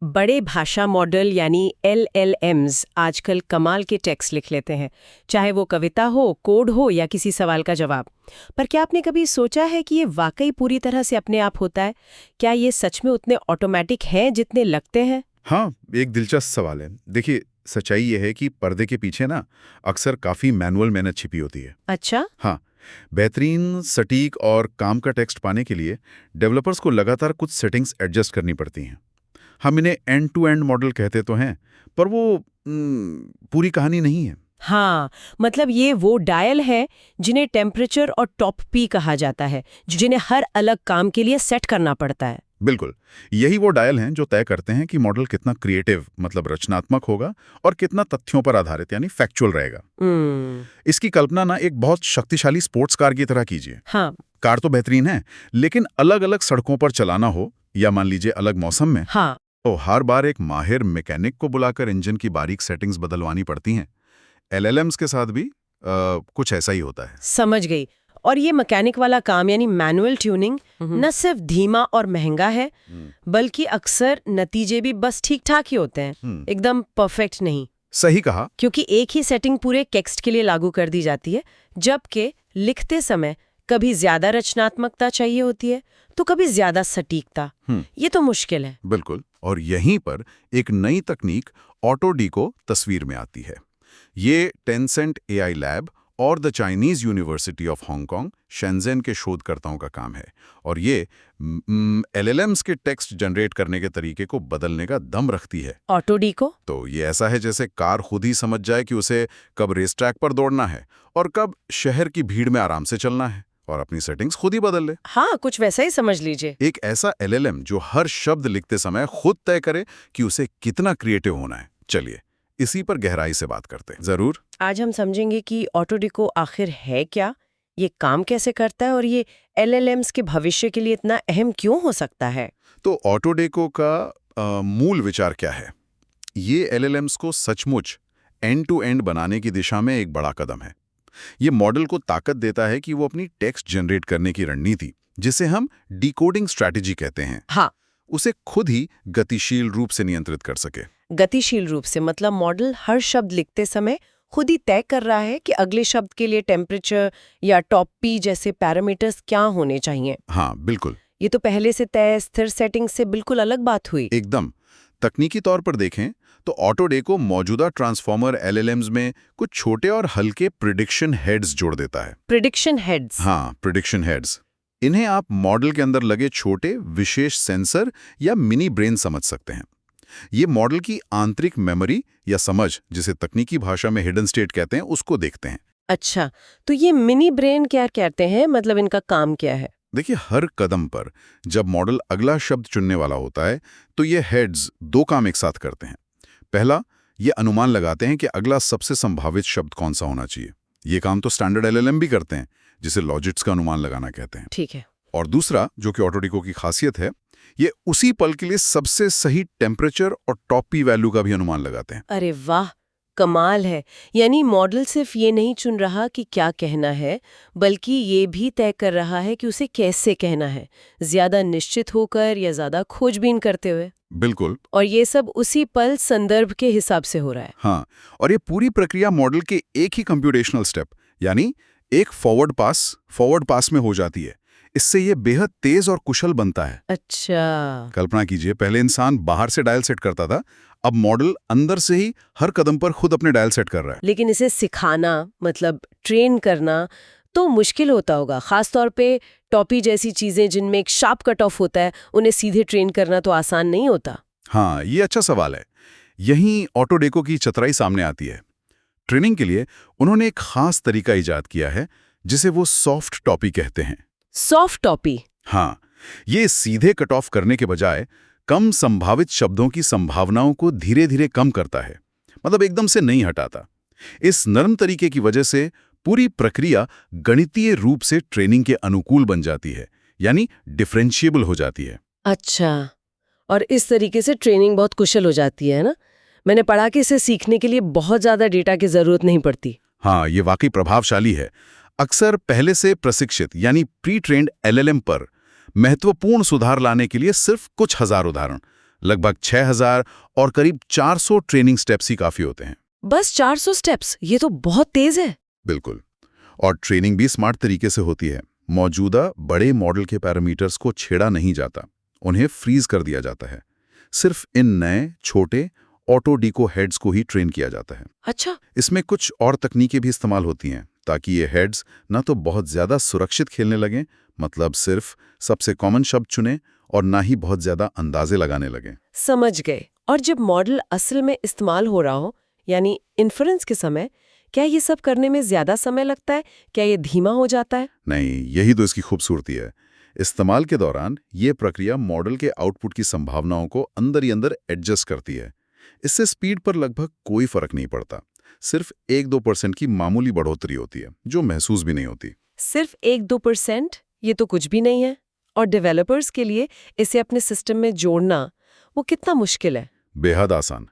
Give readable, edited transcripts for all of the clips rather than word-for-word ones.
बड़े भाषा मॉडल यानी LLMs आजकल कमाल के टेक्स्ट लिख लेते हैं, चाहे वो कविता हो, कोड हो या किसी सवाल का जवाब। पर क्या आपने कभी सोचा है कि ये वाकई पूरी तरह से अपने आप होता है? क्या ये सच में उतने ऑटोमेटिक हैं जितने लगते हैं? हाँ, एक दिलचस्प सवाल है। देखिए, सच्चाई ये है कि पर्दे के पीछे ना अक्सर काफी मैनुअल मेहनत छिपी होती है। अच्छा। हाँ, बेहतरीन, सटीक और काम का टेक्स्ट पाने के लिए डेवलपर्स को लगातार कुछ सेटिंग्स एडजस्ट करनी पड़ती हैं। हम इन्हें एंड टू एंड मॉडल कहते तो हैं, पर वो पूरी कहानी नहीं है। हाँ, मतलब ये वो डायल है जिन्हें टेम्परेचर और टॉप पी कहा जाता है, जिन्हें हर अलग काम के लिए सेट करना पड़ता है। बिल्कुल, यही वो डायल हैं जो तय करते हैं कि मॉडल कितना क्रिएटिव मतलब रचनात्मक होगा और कितना तथ्यों पर आधारित यानी फैक्चुअल रहेगा। इसकी कल्पना ना एक बहुत शक्तिशाली स्पोर्ट्स कार की तरह कीजिए। हाँ। कार तो बेहतरीन है, लेकिन अलग अलग सड़कों पर चलाना हो या मान लीजिए अलग मौसम में, हाँ। तो हर बार एक माहिर मैकेनिक को बुलाकर इंजन की बारीक सेटिंग्स बदलवानी पड़ती हैं। LLMs के साथ भी कुछ ऐसा ही होता है। समझ गई। और ये मैकेनिक वाला काम यानी मैनुअल ट्यूनिंग न सिर्फ धीमा और महंगा है, बल्कि अक्सर नतीजे भी बस ठीक ठाक ही होते हैं, एकदम परफेक्ट नहीं। सही कहा। क्योंकि एक ही सेटिंग पूरे टेक्स्ट के लिए लागू कर दी जाती है, जबकि लिखते समय कभी ज्यादा रचनात्मकता चाहिए होती है तो कभी ज्यादा सटीकता। ये तो मुश्किल है। बिल्कुल, और यहीं पर एक नई तकनीक ऑटोडिको तस्वीर में आती है। ये टेंसेंट AI लैब और the Chinese university of Hong Kong Shenzhen के शोधकर्ताओं का काम है, और ये LLMs के टेक्स्ट जनरेट करने के तरीके को बदलने का दम रखती है। ऑटोडिको तो ये ऐसा है जैसे कार खुद ही समझ जाए कि उसे कब रेस ट्रैक पर दौड़ना है और कब शहर की भीड़ में आराम से चलना है, और अपनी सेटिंग्स खुद ही बदल ले। हाँ, कुछ वैसा ही समझ लीजिए। एक ऐसा LLM जो हर शब्द लिखते समय खुद तय करे कि उसे कितना क्रिएटिव होना है। चलिए इसी पर गहराई से बात करते हैं। जरूर। आज हम समझेंगे कि ऑटोडिको आखिर है क्या, ये काम कैसे करता है और ये LLMs के भविष्य के लिए इतना अहम क्यों हो सकता है। तो ऑटोडेको का मूल विचार क्या है? ये LLMs को सचमुच एंड टू एंड बनाने की दिशा में एक बड़ा कदम है। ये मॉडल को ताकत देता है कि वो अपनी टेक्स्ट जनरेट करने की रणनीति, जिसे हम डिकोडिंग स्ट्रैटेजी कहते हैं, हाँ, उसे खुद ही गतिशील रूप से नियंत्रित कर सके। गतिशील रूप से मतलब मॉडल हर शब्द लिखते समय खुद ही तय कर रहा है कि अगले शब्द के लिए टेम्परेचर या टॉप पी जैसे पैरामीटर्स क्या होने चाहिए। हाँ बिल्कुल। ये तो पहले से तय स्थिर सेटिंग से बिल्कुल अलग बात हुई। एकदम। तकनीकी तौर पर देखें तो ऑटोडेको मौजूदा ट्रांसफॉर्मर LLMs में कुछ छोटे और हल्के प्रिडिक्शन हेड्स जोड़ देता है। Prediction heads? हाँ, प्रिडिक्शन हेड्स। इन्हें आप मॉडल के अंदर लगे छोटे विशेष सेंसर या मिनी ब्रेन समझ सकते हैं। ये मॉडल की आंतरिक मेमोरी या समझ, जिसे तकनीकी भाषा में हिडन स्टेट कहते हैं, उसको देखते हैं। अच्छा, तो ये मिनी ब्रेन क्या कहते हैं, मतलब इनका काम क्या है? देखिए, हर कदम पर जब मॉडल अगला शब्द चुनने वाला होता है तो ये हेड्स दो काम एक साथ करते हैं। पहला, ये अनुमान लगाते हैं कि अगला सबसे संभावित शब्द कौन सा होना चाहिए। ये काम तो स्टैंडर्ड LLM भी करते हैं, जिसे लॉजिट्स का अनुमान लगाना कहते हैं। ठीक है। और दूसरा, जो कि ऑटोडिको की खासियत है, ये उसी पल के लिए सबसे सही टेम्परेचर और टॉप पी वैल्यू का भी अनुमान लगाते हैं। अरे वाह, कमाल है। यानी मॉडल सिर्फ ये नहीं चुन रहा कि क्या कहना है, बल्कि ये भी तय कर रहा है कि उसे कैसे कहना है, ज्यादा निश्चित होकर या ज्यादा खोजबीन करते हुए। बिल्कुल। और ये सब उसी पल संदर्भ के हिसाब से हो रहा है। हाँ, और ये पूरी प्रक्रिया मॉडल के एक ही कंप्यूटेशनल स्टेप यानी एक फॉरवर्ड पास में हो जाती है। इससे ये बेहद तेज और कुशल बनता है। अच्छा। कल्पना कीजिए, पहले इंसान बाहर से डायल सेट करता था, अब मॉडल अंदर से ही हर कदम पर खुद अपने डायल सेट कर रहा है। लेकिन इसे सिखाना मतलब ट्रेन करना तो मुश्किल होता होगा, खासतौर पे टॉपी जैसी चीजें जिनमें एक शार्प कट ऑफ होता है, उन्हें सीधे ट्रेन करना तो आसान नहीं होता। हाँ, ये अच्छा सवाल है। यहीं ऑटोडेको की चतुराई सामने आती है। ट्रेनिंग के लिए उन्होंने एक खास तरीका इजाद किया है, जिसे वो सॉफ्ट टॉपी कहते हैं। सॉफ्ट टॉपी? हाँ, ये सीधे कट ऑफ करने के बजाय कम संभावित शब्दों की संभावनाओं को धीरे धीरे कम करता है, मतलब एकदम से नहीं हटाता। इस नरम तरीके की वजह से पूरी प्रक्रिया गणितीय रूप से ट्रेनिंग के अनुकूल बन जाती है, यानी डिफरेंशिएबल हो जाती है। अच्छा, और इस तरीके से ट्रेनिंग बहुत कुशल हो जाती है ना? मैंने पढ़ा कि इसे सीखने के लिए बहुत ज्यादा डेटा की जरूरत नहीं पड़ती। हाँ, ये वाकई प्रभावशाली है। अक्सर पहले से प्रशिक्षित यानी प्री ट्रेन्ड LLM पर महत्वपूर्ण सुधार लाने के लिए सिर्फ कुछ हजार उदाहरण, लगभग 6000 और करीब 400 ट्रेनिंग स्टेप्स ही काफी होते हैं। बस 400 स्टेप्स, ये तो बहुत तेज है। बिल्कुल। और ट्रेनिंग भी स्मार्ट तरीके से होती है। मौजूदा बड़े मॉडल के पैरामीटर्स को छेड़ा नहीं जाता, उन्हें फ्रीज कर दिया जाता है। सिर्फ इन नए छोटे ऑटो डीको हेड्स को ही ट्रेन किया जाता है। अच्छा। इसमें कुछ और तकनीकें भी इस्तेमाल होती हैं ताकि ये हेड्स ना तो बहुत ज्यादा सुरक्षित खेलने लगें, मतलब सिर्फ सबसे कॉमन शब्द चुने, और ना ही बहुत ज्यादा अंदाजे लगाने लगें। समझ गए। और जब मॉडल असल में इस्तेमाल हो रहा हो, यानी इन्फ्रेंस के समय, क्या ये सब करने में ज्यादा समय लगता है? क्या ये धीमा हो जाता है? नहीं, यही तो इसकी खूबसूरती है। इस्तेमाल के दौरान ये प्रक्रिया मॉडल के आउटपुट की संभावनाओं को अंदर ही अंदर एडजस्ट करती है। इससे स्पीड पर लगभग कोई फर्क नहीं पड़ता। सिर्फ 1-2% की मामूली बढ़ोतरी होती है, जो महसूस भी नहीं होती। सिर्फ 1-2%? ये तो कुछ भी नहीं है। और डेवलपर्स के लिए इसे अपने सिस्टम में जोड़ना, वो कितना मुश्किल है? बेहद आसान।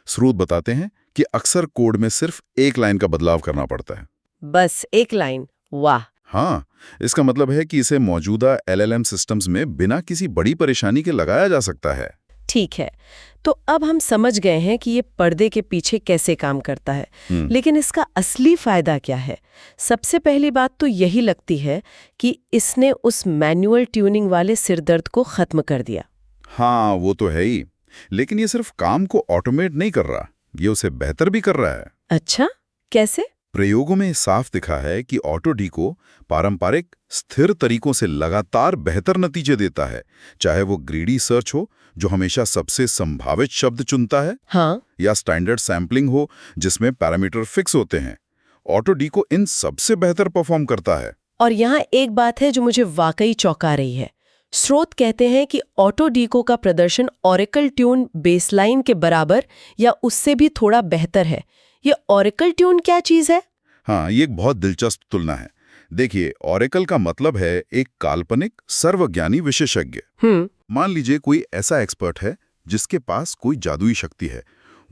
स्रोत बताते हैं कि अक्सर कोड में सिर्फ एक लाइन का बदलाव करना पड़ता है। बस एक लाइन? वाह! हाँ, इसका मतलब है कि इसे मौजूदा LLM सिस्टम्स में बिना किसी बड़ी परेशानी के लगाया जा सकता है। ठीक है, तो अब हम समझ गए हैं कि ये पर्दे के पीछे कैसे काम करता है। लेकिन इसका असली फायदा क्या है? सबसे पहली बात तो यही लगती है कि इसने उस मैनुअल ट्यूनिंग वाले सिरदर्द को खत्म कर दिया। हाँ, वो तो है ही। लेकिन ये सिर्फ काम को ऑटोमेट नहीं कर रहा, ये उसे बेहतर भी कर रहा है। अच्छा, कैसे? प्रयोगों में साफ दिखा है कि ऑटो डीको पारंपरिक स्थिर तरीकों से लगातार बेहतर नतीजे देता है, चाहे वो ग्रीडी सर्च हो जो हमेशा सबसे संभावित शब्द चुनता है, हाँ, या स्टैंडर्ड सैम्पलिंग हो जिसमें पैरामीटर फिक्स होते हैं। ऑटो डीको इन सबसे बेहतर परफॉर्म करता है। और यहाँ एक बात है जो मुझे वाकई चौंका रही है। स्रोत कहते हैं कि ऑटो डीको का प्रदर्शन ओरेकल ट्यून बेसलाइन के बराबर या उससे भी थोड़ा बेहतर है। ये ओरेकल ट्यून क्या चीज है? हाँ, ये एक बहुत दिलचस्प तुलना है। देखिए, ओरेकल का मतलब है एक काल्पनिक सर्वज्ञानी विशेषज्ञ। मान लीजिए कोई ऐसा एक्सपर्ट है जिसके पास कोई जादुई शक्ति है।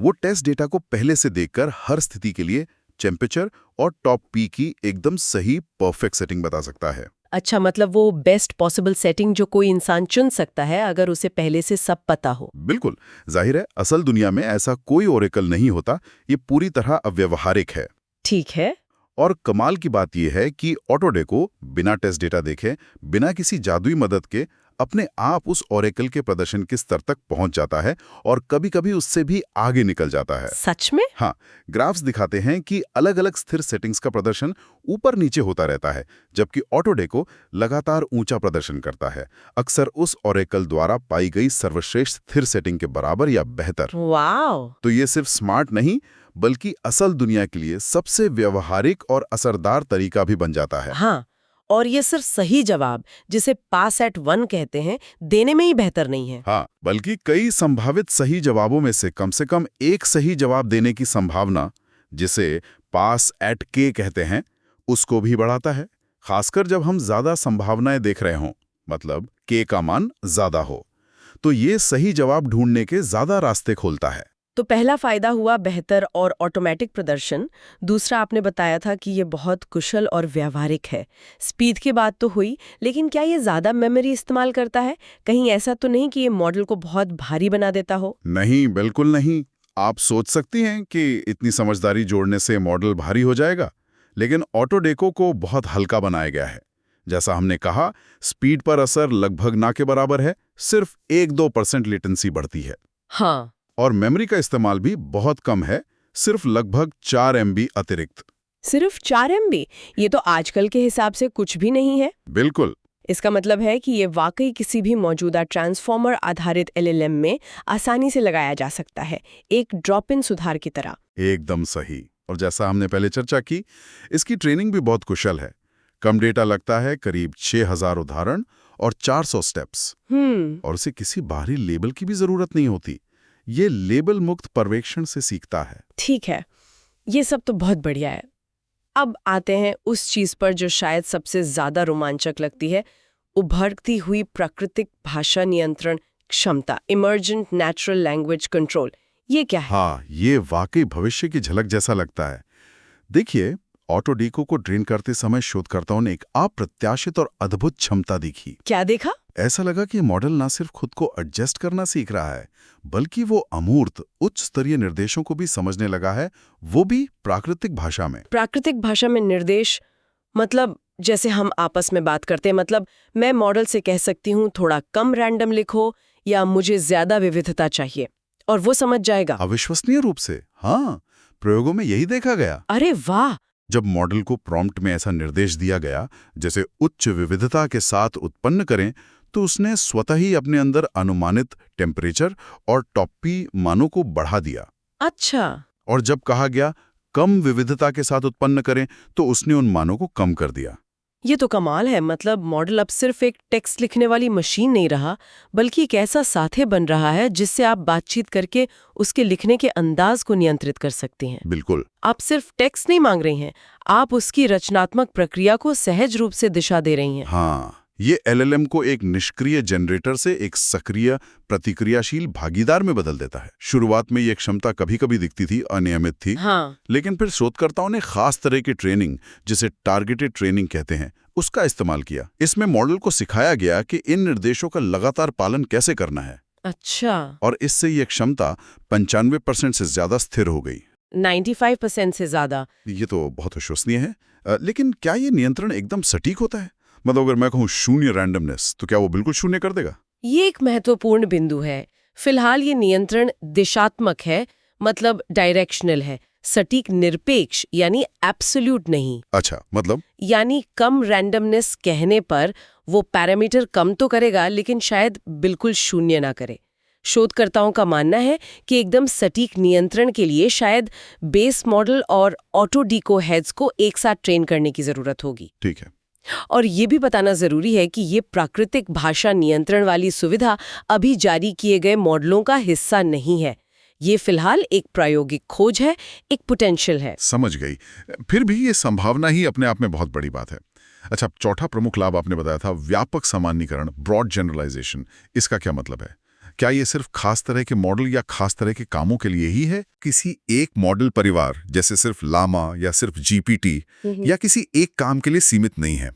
वो टेस्ट डेटा को पहले से देखकर हर स्थिति के लिए टेम्परेचर और टॉप पी की एकदम सही परफेक्ट सेटिंग बता सकता है। अच्छा, मतलब वो बेस्ट पॉसिबल सेटिंग जो कोई इंसान चुन सकता है अगर उसे पहले से सब पता हो। बिल्कुल। जाहिर है, असल दुनिया में ऐसा कोई ओरेकल नहीं होता। ये पूरी तरह अव्यवहारिक है। ठीक है। और कमाल की बात यह है कि ऑटोडेको बिना टेस्ट डेटा देखे, बिना किसी जादुई मदद के अपने आप उस ओरेकल के प्रदर्शन के स्तर तक पहुंच जाता है और कभी-कभी उससे भी आगे निकल जाता है। सच में? हाँ, ग्राफ्स दिखाते हैं कि अलग-अलग स्थिर सेटिंग्स का प्रदर्शन ऊपर नीचे होता रहता है, जबकि ऑटोडेको लगातार ऊंचा प्रदर्शन करता है, अक्सर उस ओरेकल द्वारा पाई गई सर्वश्रेष्ठ स्थिर सेटिंग के बराबर या बेहतर। वाओ! तो ये सिर्फ स्मार्ट नहीं, बल्कि असल दुनिया के लिए सबसे व्यवहारिक और असरदार तरीका भी बन जाता है। हाँ, और ये सिर्फ सही जवाब, जिसे पास एट 1 कहते हैं, देने में ही बेहतर नहीं है। हाँ, बल्कि कई संभावित सही जवाबों में से कम एक सही जवाब देने की संभावना, जिसे पास एट के कहते हैं, उसको भी बढ़ाता है। खासकर जब हम ज्यादा संभावनाएं देख रहे हों, मतलब के का मान ज्यादा हो, तो ये सही जवाब ढूंढने के ज्यादा रास्ते खोलता है। तो पहला फायदा हुआ बेहतर और ऑटोमेटिक प्रदर्शन। दूसरा, आपने बताया था कि ये बहुत कुशल और व्यावहारिक है। स्पीड की बात तो हुई, लेकिन क्या ये ज्यादा मेमोरी इस्तेमाल करता है? कहीं ऐसा तो नहीं कि ये मॉडल को बहुत भारी बना देता हो? नहीं, बिल्कुल नहीं। आप सोच सकती हैं कि इतनी समझदारी जोड़ने से मॉडल भारी हो जाएगा, लेकिन ऑटोडेको को बहुत हल्का बनाया गया है। जैसा हमने कहा, स्पीड पर असर लगभग ना के बराबर है, सिर्फ 1-2% लेटेंसी बढ़ती है। हाँ। और मेमोरी का इस्तेमाल भी बहुत कम है, सिर्फ लगभग 4 MB अतिरिक्त। सिर्फ 4 MB? ये तो आजकल के हिसाब से कुछ भी नहीं है। बिल्कुल। इसका मतलब है कि ये वाकई किसी भी मौजूदा ट्रांसफॉर्मर आधारित LLM में आसानी से लगाया जा सकता है, एक ड्रॉप इन सुधार की तरह। एकदम सही। और जैसा हमने पहले चर्चा की, इसकी ट्रेनिंग भी बहुत कुशल है। कम डेटा लगता है, करीब 6000 उदाहरण और 400 स्टेप्स। और उसे किसी बाहरी लेबल की भी जरूरत नहीं होती। ये लेबल मुक्त पर्यवेक्षण से सीखता है। ठीक है, ये सब तो बहुत बढ़िया है। अब आते हैं उस चीज पर जो शायद सबसे ज्यादा रोमांचक लगती है, उभरती हुई प्राकृतिक भाषा नियंत्रण क्षमता, इमर्जेंट नेचुरल लैंग्वेज कंट्रोल। ये क्या है? हाँ, ये वाकई भविष्य की झलक जैसा लगता है। देखिए, ऑटोडेको को ट्रेन करते समय शोधकर्ताओं ने एक अप्रत्याशित और अद्भुत क्षमता देखी। क्या देखा? ऐसा लगा कि मॉडल ना सिर्फ खुद को एडजस्ट करना सीख रहा है, बल्कि वो अमूर्त उच्च स्तरीय निर्देशों को भी समझने लगा है, वो भी प्राकृतिक भाषा में। प्राकृतिक भाषा में निर्देश मतलब जैसे हम आपस में बात करते हैं, मतलब मैं मॉडल से कह सकती हूँ थोड़ा कम रैंडम लिखो या मुझे ज्यादा विविधता चाहिए, और वो समझ जाएगा। अविश्वसनीय रूप से। हाँ, प्रयोगों में यही देखा गया। अरे वाह! जब मॉडल को प्रॉम्प्ट में ऐसा निर्देश दिया गया, जैसे उच्च विविधता के साथ उत्पन्न करें, तो उसने स्वतः ही अपने अंदर अनुमानित टेम्परेचर और टॉपी मानों को बढ़ा दिया। अच्छा। और जब कहा गया कम विविधता के साथ उत्पन्न करें, तो उसने उन मानों को कम कर दिया। ये तो कमाल है। मतलब मॉडल अब सिर्फ एक टेक्स्ट लिखने वाली मशीन नहीं रहा, बल्कि एक ऐसा साथी बन रहा है जिससे आप बातचीत करके उसके लिखने के अंदाज को नियंत्रित कर सकती हैं। बिल्कुल। आप सिर्फ टेक्स्ट नहीं मांग रही हैं, आप उसकी रचनात्मक प्रक्रिया को सहज रूप से दिशा दे रही हैं। हाँ, ये एलएलएम को एक निष्क्रिय जनरेटर से एक सक्रिय प्रतिक्रियाशील भागीदार में बदल देता है। शुरुआत में ये क्षमता कभी-कभी दिखती थी, अनियमित थी। हाँ। लेकिन फिर शोधकर्ताओं ने खास तरह की ट्रेनिंग, जिसे टारगेटेड ट्रेनिंग कहते हैं, उसका इस्तेमाल किया। इसमें मॉडल को सिखाया गया कि इन निर्देशों का लगातार पालन कैसे करना है। अच्छा। और इससे ये क्षमता 95% से ज्यादा स्थिर हो गई। 95% से ज्यादा। ये तो बहुत विश्वसनीय है। लेकिन क्या ये नियंत्रण एकदम सटीक होता है? मतलब अगर मैं कहूँ शून्य रैंडमनेस, तो क्या वो बिल्कुल शून्य कर देगा? ये एक महत्वपूर्ण बिंदु है। फिलहाल ये नियंत्रण दिशात्मक है, मतलब डायरेक्शनल है, सटीक निरपेक्ष यानी एब्सोल्यूट नहीं। अच्छा, मतलब? यानी कम रैंडमनेस कहने पर वो पैरामीटर कम तो करेगा, लेकिन शायद बिल्कुल शून्य ना करे। शोधकर्ताओं का मानना है कि एकदम सटीक नियंत्रण के लिए शायद बेस मॉडल और ऑटो डीको हेड्स को एक साथ ट्रेन करने की जरूरत होगी। ठीक है। और ये भी बताना जरूरी है कि ये प्राकृतिक भाषा नियंत्रण वाली सुविधा अभी जारी किए गए मॉडलों का हिस्सा नहीं है। ये फिलहाल एक प्रायोगिक खोज है, एक पोटेंशियल है। समझ गई। फिर भी ये संभावना ही अपने आप में बहुत बड़ी बात है। अच्छा, चौथा प्रमुख लाभ आपने बताया था व्यापक सामान्यीकरण, ब्रॉड जनरलाइजेशन। इसका क्या मतलब है? क्या ये सिर्फ खास तरह के मॉडल या खास तरह के कामों के लिए ही है? किसी एक मॉडल परिवार जैसे सिर्फ लामा या सिर्फ जीपीटी या किसी एक काम के लिए सीमित नहीं है?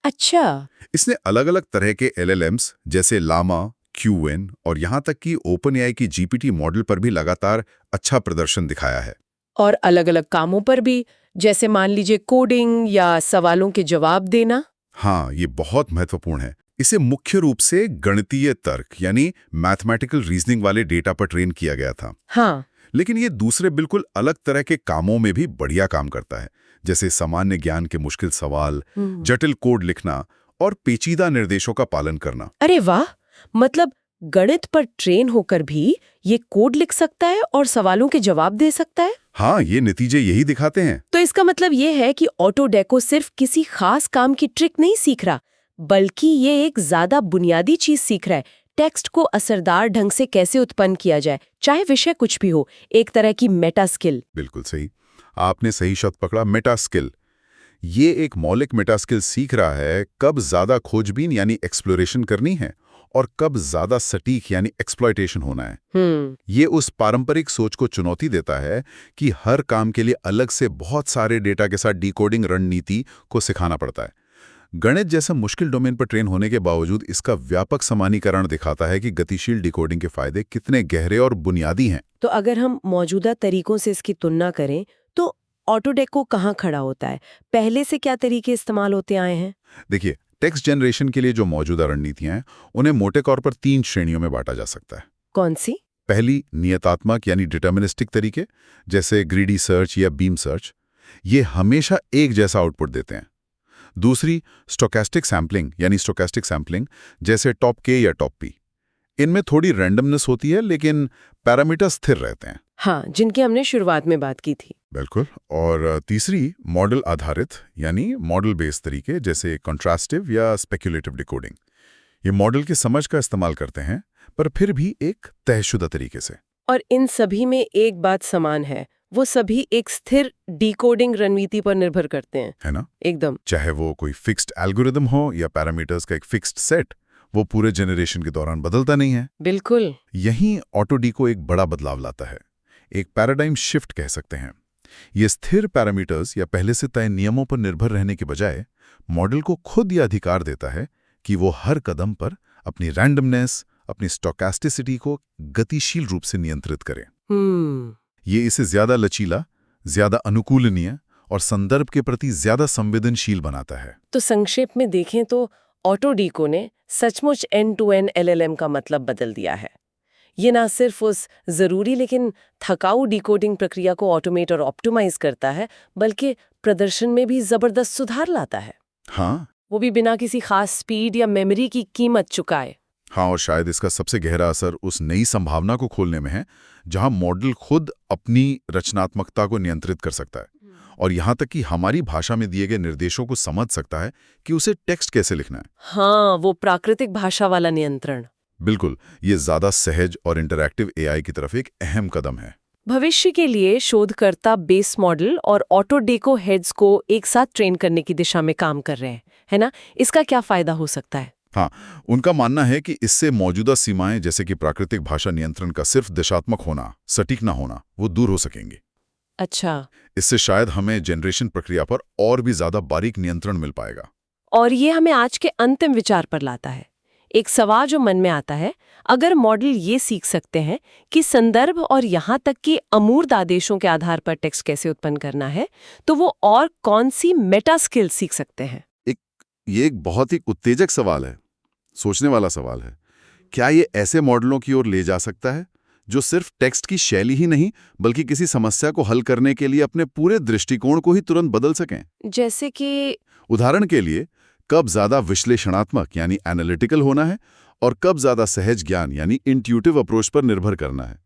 अच्छा। इसने अलग-अलग तरह के एलएलएम्स जैसे लामा, क्यूएन और यहां तक कि ओपनएआई की जीपीटी मॉडल पर भी लगातार अच्छा प्रदर्शन दिखाया है। और अलग-अलग कामों पर भी, जैसे मान लीजिए कोडिंग या सवालों के जवाब देना। हाँ, ये बहुत महत्वपूर्ण है। इसे मुख्य रूप से गणितीय तर्क यानी मैथमेटिकल रीजनिंग वाले डेटा पर ट्रेन किया गया था। हाँ। लेकिन ये दूसरे बिल्कुल अलग तरह के कामों में भी बढ़िया काम करता है, जैसे सामान्य ज्ञान के मुश्किल सवाल, जटिल कोड लिखना और पेचीदा निर्देशों का पालन करना। अरे वाह! मतलब गणित पर ट्रेन होकर भी ये कोड लिख सकता है और सवालों के जवाब दे सकता है। हाँ, ये नतीजे यही दिखाते हैं। तो इसका मतलब ये है कि ऑटोडेको सिर्फ किसी खास काम की ट्रिक नहीं सीख रहा, बल्कि ये एक ज्यादा बुनियादी चीज सीख रहा है। टेक्स्ट को असरदार ढंग से कैसे उत्पन्न किया जाए, चाहे विषय कुछ भी हो, एक तरह की मेटा स्किल। बिल्कुल सही, आपने सही शब्द पकड़ा, मेटा स्किल। ये एक मौलिक मेटा स्किल सीख रहा है कब ज्यादा खोजबीन यानी एक्सप्लोरेशन करनी है और कब ज्यादा सटीक यानी एक्सप्लॉयटेशन होना है। ये उस पारंपरिक सोच को चुनौती देता है कि हर काम के लिए अलग से बहुत सारे डेटा के साथ डिकोडिंग रणनीति को सिखाना पड़ता है। गणित जैसा मुश्किल डोमेन पर ट्रेन होने के बावजूद इसका व्यापक सामान्यीकरण दिखाता है कि गतिशील डिकोडिंग के फायदे कितने गहरे और बुनियादी हैं। तो अगर हम मौजूदा तरीकों से इसकी तुलना करें तो ऑटोडेको कहाँ खड़ा होता है? पहले से क्या तरीके इस्तेमाल होते आए हैं? देखिए, टेक्स्ट जनरेशन के लिए जो मौजूदा रणनीतियां हैं, उन्हें मोटे तौर पर 3 श्रेणियों में बांटा जा सकता है। कौन सी? पहली, नियतात्मक यानी डिटर्मिनिस्टिक तरीके, जैसे ग्रीडी सर्च या बीम सर्च। ये हमेशा एक जैसा आउटपुट देते हैं। दूसरी, स्टोकेस्टिक सैम्पलिंग यानी स्टोकेस्टिक सैम्पलिंग, जैसे टॉप के या टॉप पी। इनमें थोड़ी रैंडमनेस होती है, लेकिन पैरामीटर स्थिर रहते हैं। हाँ, जिनकी हमने शुरुआत में बात की थी। बिल्कुल। और तीसरी, मॉडल आधारित यानी मॉडल बेस्ड तरीके, जैसे कॉन्ट्रास्टिव या स्पेक्युलेटिव डिकोडिंग। ये मॉडल की समझ का इस्तेमाल करते हैं, पर फिर भी एक तयशुदा तरीके से। और इन सभी में एक बात समान है, वो सभी एक स्थिर डिकोडिंग रणनीति पर निर्भर करते हैं, है ना? एकदम। चाहे वो कोई फिक्स्ड एल्गोरिदम हो या पैरामीटर्स का एक फिक्स्ड सेट, वो पूरे जनरेशन के दौरान बदलता नहीं है। बिल्कुल। यहीं ऑटोडीको एक बड़ा बदलाव लाता है, एक पैराडाइम शिफ्ट कह सकते हैं। ये स्थिर पैरामीटर्स या पहले से तय नियमों पर निर्भर रहने के बजाय मॉडल को खुद यह अधिकार देता है कि वो हर कदम पर अपनी रैंडमनेस, अपनी स्टोकेस्टिसिटी को गतिशील रूप से नियंत्रित करें। ये इसे ज्यादा लचीला, ज्यादा अनुकूलनीय और संदर्भ के प्रति ज्यादा संवेदनशील बनाता है। तो संक्षेप में देखें तो ऑटोडीको ने सचमुच एंड-टू-एंड एलएलएम का मतलब बदल दिया है। ये ना सिर्फ उस जरूरी लेकिन थकाऊ डिकोडिंग प्रक्रिया को ऑटोमेट और ऑप्टिमाइज करता है, बल्कि प्रदर्शन में भी जबरदस्त सुधार लाता है। हाँ, वो भी बिना किसी खास स्पीड या मेमोरी की कीमत चुकाए। हाँ, और शायद इसका सबसे गहरा असर उस नई संभावना को खोलने में है जहां मॉडल खुद अपनी रचनात्मकता को नियंत्रित कर सकता है और यहां तक कि हमारी भाषा में दिए गए निर्देशों को समझ सकता है कि उसे टेक्स्ट कैसे लिखना है। हाँ, वो प्राकृतिक भाषा वाला नियंत्रण। बिल्कुल, ये ज्यादा सहज और इंटरैक्टिव एआई की तरफ एक अहम कदम है। भविष्य के लिए शोधकर्ता बेस मॉडल और ऑटोडेको हेड्स को एक साथ ट्रेन करने की दिशा में काम कर रहे हैं, है ना? इसका क्या फायदा हो सकता है? हाँ, उनका मानना है कि इससे मौजूदा सीमाएं जैसे कि प्राकृतिक भाषा नियंत्रण का सिर्फ दिशात्मक होना, सटीक ना होना, वो दूर हो सकेंगी। अच्छा। इससे शायद हमें जनरेशन प्रक्रिया पर और भी ज्यादा बारीक नियंत्रण मिल पाएगा। और ये हमें आज के अंतिम विचार पर लाता है। एक सवाल जो मन में आता है, अगर मॉडल ये सीख सकते हैं कि संदर्भ और यहाँ तक कि अमूर्त आदेशों के आधार पर टेक्स्ट कैसे उत्पन्न करना है, तो वो और कौन सी मेटा स्किल सीख सकते हैं? ये एक बहुत ही उत्तेजक सवाल है, सोचने वाला सवाल है। क्या ये ऐसे मॉडलों की ओर ले जा सकता है जो सिर्फ टेक्स्ट की शैली ही नहीं बल्कि किसी समस्या को हल करने के लिए अपने पूरे दृष्टिकोण को ही तुरंत बदल सकें? जैसे कि उदाहरण के लिए, कब ज्यादा विश्लेषणात्मक यानी एनालिटिकल होना है और कब ज्यादा सहज ज्ञान यानी इंट्यूटिव अप्रोच पर निर्भर करना है।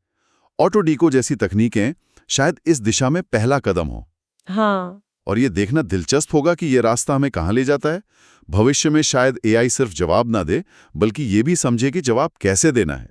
ऑटोडीको जैसी तकनीकें शायद इस दिशा में पहला कदम हो। हाँ, और ये देखना दिलचस्प होगा कि ये रास्ता हमें कहाँ ले जाता है। भविष्य में शायद एआई सिर्फ जवाब ना दे बल्कि ये भी समझे कि जवाब कैसे देना है।